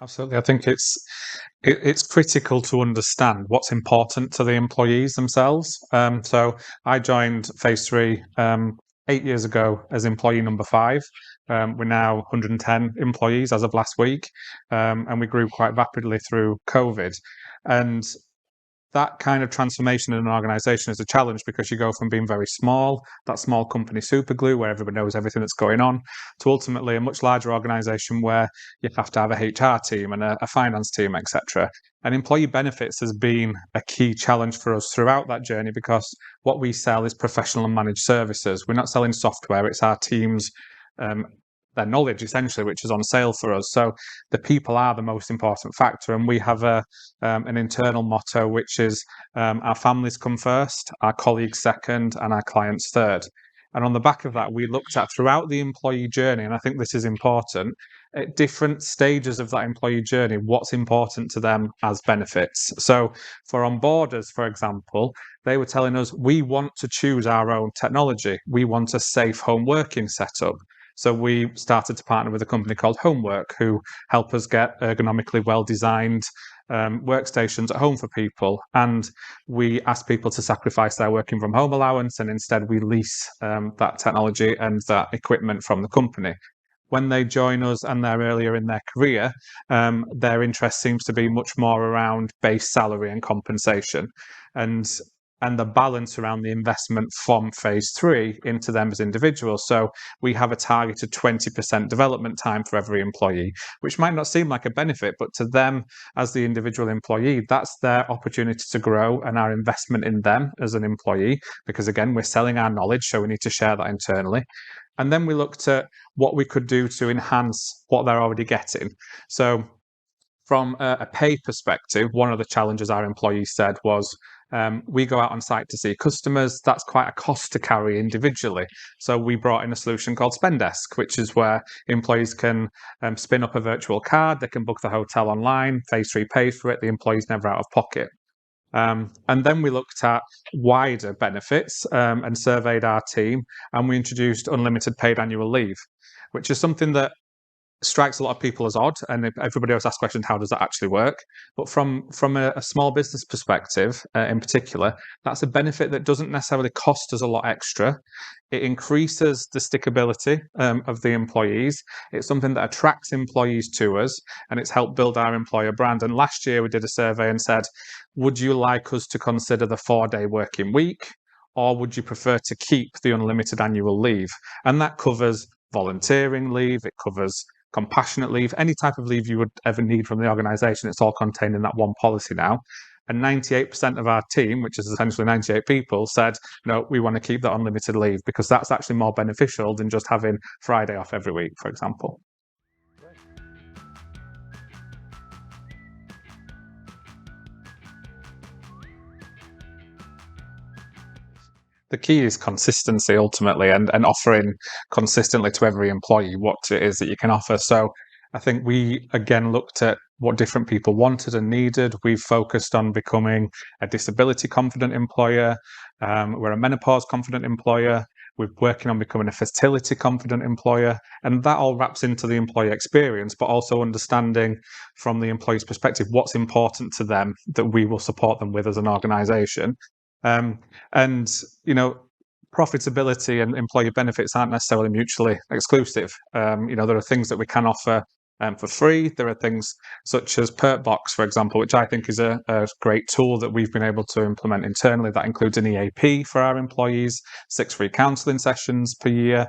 Absolutely. I think it's critical to understand what's important to the employees themselves. So I joined Phase 3 8 years ago as employee number 5. We're now 110 employees as of last week, and we grew quite rapidly through COVID. And that kind of transformation in an organization is a challenge because you go from being very small, that small company super glue where everybody knows everything that's going on, to ultimately a much larger organization where you have to have a HR team and a finance team, etc. And employee benefits has been a key challenge for us throughout that journey because what we sell is professional and managed services. We're not selling software, it's our teams. Their knowledge essentially, which is on sale for us. So the people are the most important factor, and we have an internal motto, which is our families come first, our colleagues second, and our clients third. And on the back of that, we looked at throughout the employee journey, and I think this is important, at different stages of that employee journey, what's important to them as benefits. So for onboarders, for example, they were telling us, we want to choose our own technology. We want a safe home working setup. So we started to partner with a company called Homework, who help us get ergonomically well-designed workstations at home for people. And we ask people to sacrifice their working from home allowance, and instead we lease that technology and that equipment from the company. When they join us and they're earlier in their career, their interest seems to be much more around base salary and compensation. And the balance around the investment from Phase 3 into them as individuals. So we have a targeted 20% development time for every employee, which might not seem like a benefit, but to them as the individual employee, that's their opportunity to grow and our investment in them as an employee, because again, we're selling our knowledge, so we need to share that internally. And then we looked at what we could do to enhance what they're already getting. So from a pay perspective, one of the challenges our employees said was, we go out on site to see customers. That's quite a cost to carry individually. So we brought in a solution called Spendesk, which is where employees can spin up a virtual card. They can book the hotel online. Phase 3 pays for it. The employee's never out of pocket. And then we looked at wider benefits and surveyed our team, and we introduced unlimited paid annual leave, which is something that strikes a lot of people as odd, and everybody else asks questions, how does that actually work? But from a small business perspective, in particular, that's a benefit that doesn't necessarily cost us a lot extra. It increases the stickability of the employees. It's something that attracts employees to us, and it's helped build our employer brand. And last year we did a survey and said, would you like us to consider the 4-day working week, or would you prefer to keep the unlimited annual leave? And that covers volunteering leave, it covers compassionate leave, any type of leave you would ever need from the organisation. It's all contained in that one policy now. And 98% of our team, which is essentially 98 people, said, no, we want to keep that unlimited leave because that's actually more beneficial than just having Friday off every week, for example. The key is consistency ultimately, and offering consistently to every employee what it is that you can offer. So I think we again looked at what different people wanted and needed. We've focused on becoming a disability confident employer. We're a menopause confident employer. We're working on becoming a fertility confident employer. And that all wraps into the employee experience, but also understanding from the employee's perspective what's important to them that we will support them with as an organisation. And, you know, profitability and employee benefits aren't necessarily mutually exclusive. There are things that we can offer for free. There are things such as Perkbox, for example, which I think is a great tool that we've been able to implement internally. That includes an EAP for our employees, 6 free counselling sessions per year.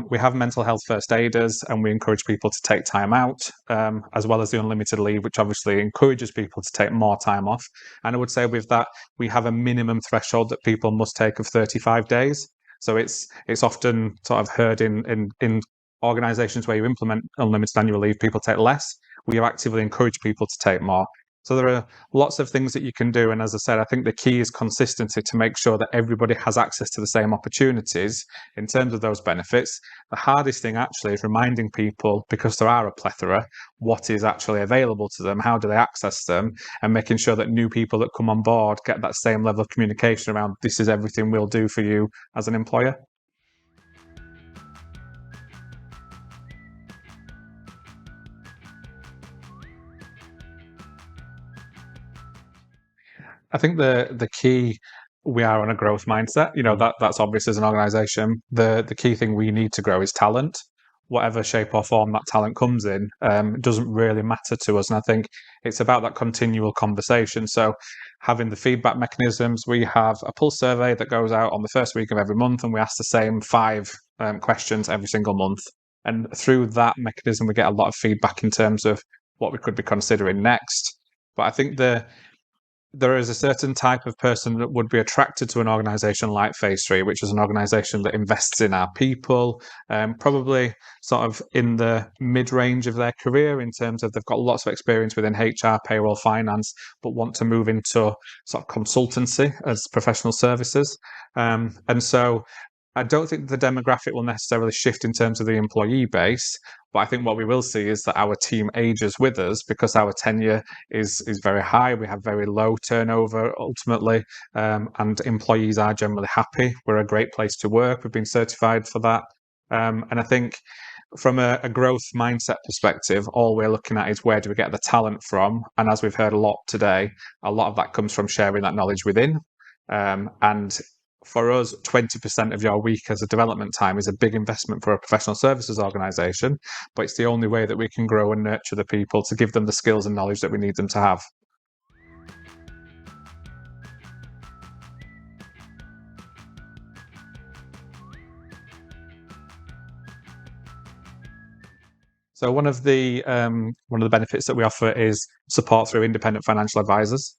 We have mental health first aiders, and we encourage people to take time out, as well as the unlimited leave, which obviously encourages people to take more time off. And I would say with that, we have a minimum threshold that people must take of 35 days. So it's often sort of heard in organizations where you implement unlimited annual leave, people take less. We actively encourage people to take more. So there are lots of things that you can do. And as I said, I think the key is consistency to make sure that everybody has access to the same opportunities in terms of those benefits. The hardest thing actually is reminding people, because there are a plethora, what is actually available to them, how do they access them, and making sure that new people that come on board get that same level of communication around this is everything we'll do for you as an employer. I think the key, we are on a growth mindset. That's obvious as an organisation. The key thing we need to grow is talent. Whatever shape or form that talent comes in, doesn't really matter to us. And I think it's about that continual conversation. So having the feedback mechanisms, we have a pulse survey that goes out on the first week of every month, and we ask the same 5 questions every single month. And through that mechanism, we get a lot of feedback in terms of what we could be considering next. But I think there is a certain type of person that would be attracted to an organisation like Phase 3, which is an organisation that invests in our people, probably sort of in the mid-range of their career in terms of they've got lots of experience within HR, payroll, finance, but want to move into sort of consultancy as professional services. And so I don't think the demographic will necessarily shift in terms of the employee base, but I think what we will see is that our team ages with us because our tenure is very high. We have very low turnover ultimately, and employees are generally happy. We're a great place to work. We've been certified for that. And I think from a growth mindset perspective, all we're looking at is where do we get the talent from? And as we've heard a lot today, a lot of that comes from sharing that knowledge within. And for us, 20% of your week as a development time is a big investment for a professional services organisation, but it's the only way that we can grow and nurture the people to give them the skills and knowledge that we need them to have. So one of the benefits that we offer is support through independent financial advisors.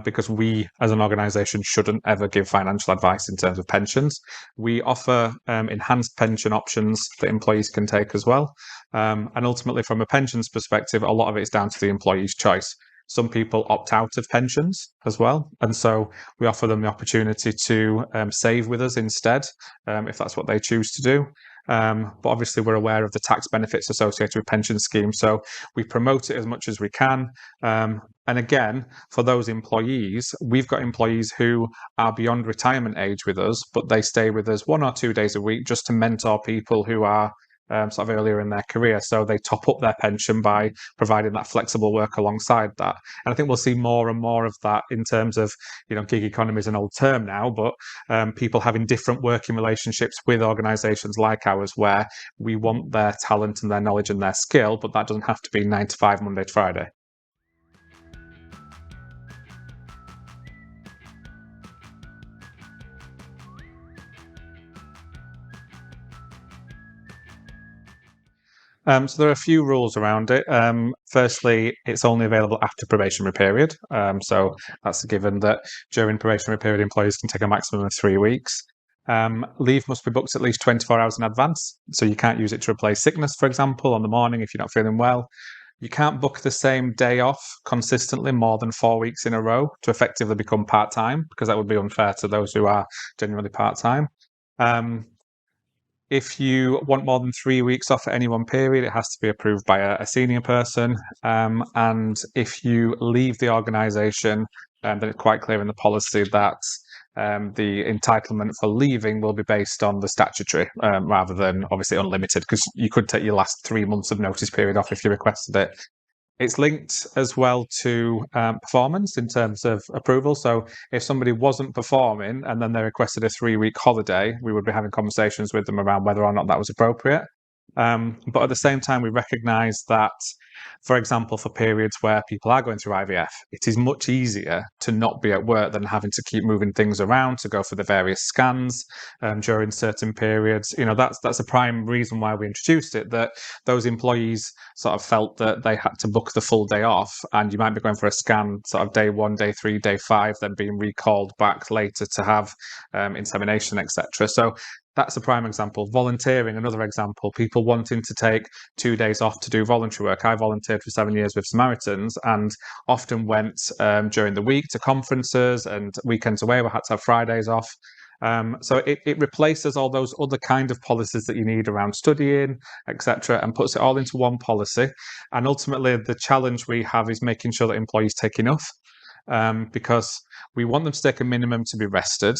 Because we, as an organisation, shouldn't ever give financial advice in terms of pensions. We offer enhanced pension options that employees can take as well. And ultimately, from a pensions perspective, a lot of it is down to the employee's choice. Some people opt out of pensions as well. And so we offer them the opportunity to save with us instead, if that's what they choose to do. But obviously, we're aware of the tax benefits associated with pension schemes. So we promote it as much as we can. And again, for those employees, we've got employees who are beyond retirement age with us, but they stay with us 1 or 2 days a week just to mentor people who are sort of earlier in their career. So they top up their pension by providing that flexible work alongside that. And I think we'll see more and more of that in terms of, gig economy is an old term now, but people having different working relationships with organisations like ours where we want their talent and their knowledge and their skill, but that doesn't have to be 9 to 5, Monday to Friday. So there are a few rules around it. Firstly, it's only available after probationary period. So that's a given that during probationary period, employees can take a maximum of 3 weeks. Leave must be booked at least 24 hours in advance. So you can't use it to replace sickness, for example, on the morning if you're not feeling well. You can't book the same day off consistently more than 4 weeks in a row to effectively become part-time, because that would be unfair to those who are genuinely part-time. If you want more than 3 weeks off at any one period, it has to be approved by a senior person. And if you leave the organisation, then it's quite clear in the policy that the entitlement for leaving will be based on the statutory rather than obviously unlimited, because you could take your last 3 months of notice period off if you requested it. It's linked as well to performance in terms of approval. So if somebody wasn't performing and then they requested a 3-week holiday, we would be having conversations with them around whether or not that was appropriate. But at the same time, we recognise that, for example, for periods where people are going through IVF, it is much easier to not be at work than having to keep moving things around to go for the various scans during certain periods. That's a prime reason why we introduced it, that those employees sort of felt that they had to book the full day off, and you might be going for a scan sort of day 1, day 3, day 5, then being recalled back later to have insemination, etc. So that's a prime example. Volunteering, another example. People wanting to take 2 days off to do voluntary work. I volunteered for 7 years with Samaritans and often went during the week to conferences and weekends away. We had to have Fridays off. So it replaces all those other kind of policies that you need around studying, etc., and puts it all into one policy. And ultimately, the challenge we have is making sure that employees take enough. Because we want them to take a minimum to be rested.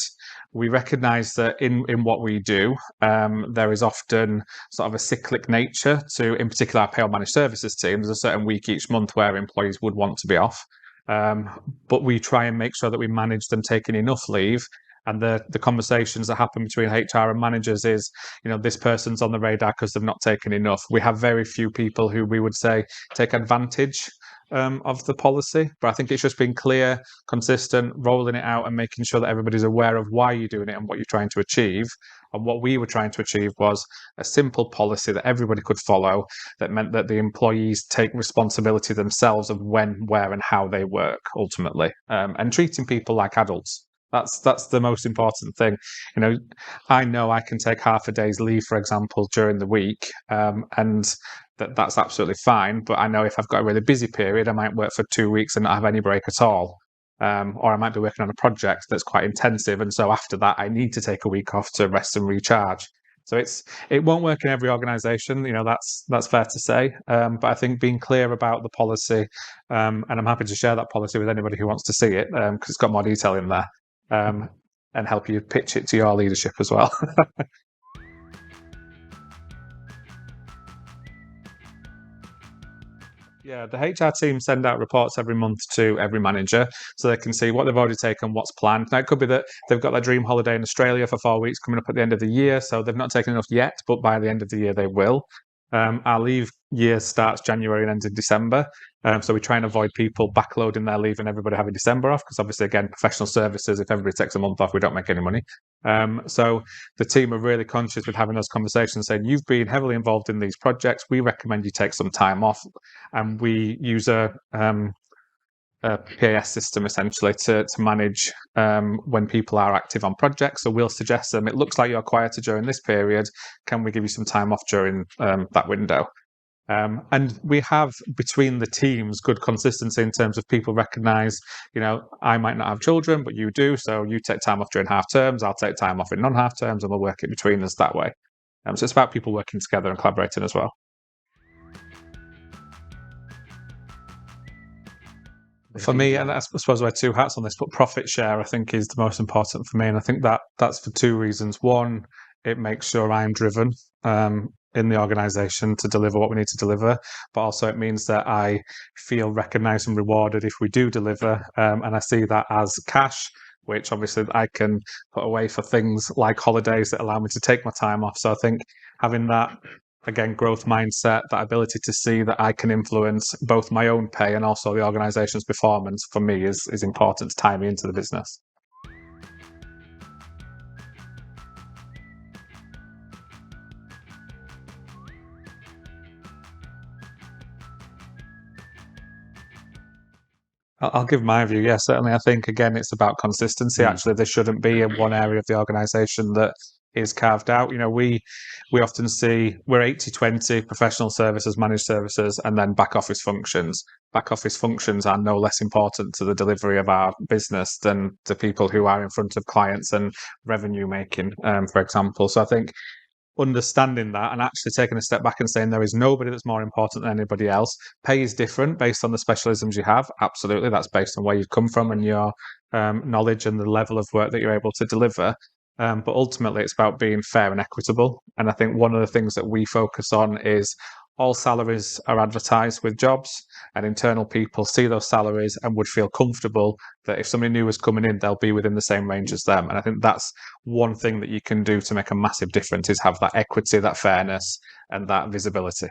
We recognise that in what we do, there is often sort of a cyclic nature to, in particular, our payroll managed services team. There's a certain week each month where employees would want to be off. But we try and make sure that we manage them taking enough leave. And the conversations that happen between HR and managers is, this person's on the radar because they've not taken enough. We have very few people who we would say take advantage of the policy, but I think it's just being clear, consistent, rolling it out and making sure that everybody's aware of why you're doing it and what you're trying to achieve. And what we were trying to achieve was a simple policy that everybody could follow, that meant that the employees take responsibility themselves of when, where and how they work ultimately, and treating people like adults. That's the most important thing. I know I can take half a day's leave, for example, during the week, and that's absolutely fine. But I know if I've got a really busy period, I might work for 2 weeks and not have any break at all. Or I might be working on a project that's quite intensive, and so after that, I need to take a week off to rest and recharge. So it won't work in every organisation, that's fair to say. But I think being clear about the policy, and I'm happy to share that policy with anybody who wants to see it, because it's got more detail in there. And help you pitch it to your leadership as well. Yeah, the HR team send out reports every month to every manager so they can see what they've already taken, what's planned. Now, it could be that they've got their dream holiday in Australia for 4 weeks coming up at the end of the year, so they've not taken enough yet, but by the end of the year they will. Our leave year starts January and ends in December. So we try and avoid people backloading their leave and everybody having December off, because obviously, again, professional services, if everybody takes a month off, we don't make any money. So the team are really conscious with having those conversations, saying, you've been heavily involved in these projects. We recommend you take some time off. And we use a PAS system essentially to manage when people are active on projects. So we'll suggest them, it looks like you're quieter during this period. Can we give you some time off during that window? And we have between the teams good consistency in terms of people recognise, I might not have children, but you do. So you take time off during half terms, I'll take time off in non-half terms, and we'll work it between us that way. So it's about people working together and collaborating as well. For me, and I suppose I wear two hats on this, but profit share I think is the most important for me, and I think that's for two reasons. One, it makes sure I'm driven in the organisation to deliver what we need to deliver, but also it means that I feel recognised and rewarded if we do deliver, and I see that as cash, which obviously I can put away for things like holidays that allow me to take my time off. So I think having that, again, growth mindset, that ability to see that I can influence both my own pay and also the organisation's performance, for me is important to tie me into the business. I'll give my view. Yeah, certainly. I think, again, it's about consistency. Actually, there shouldn't be in one area of the organisation that is carved out. We often see we're 80-20 professional services, managed services, and then back office functions. Back office functions are no less important to the delivery of our business than the people who are in front of clients and revenue making, for example. So I think understanding that and actually taking a step back and saying there is nobody that's more important than anybody else. Pay is different based on the specialisms you have. Absolutely. That's based on where you've come from and your knowledge and the level of work that you're able to deliver. But ultimately, it's about being fair and equitable. And I think one of the things that we focus on is all salaries are advertised with jobs, and internal people see those salaries and would feel comfortable that if somebody new is coming in, they'll be within the same range as them. And I think that's one thing that you can do to make a massive difference, is have that equity, that fairness, and that visibility.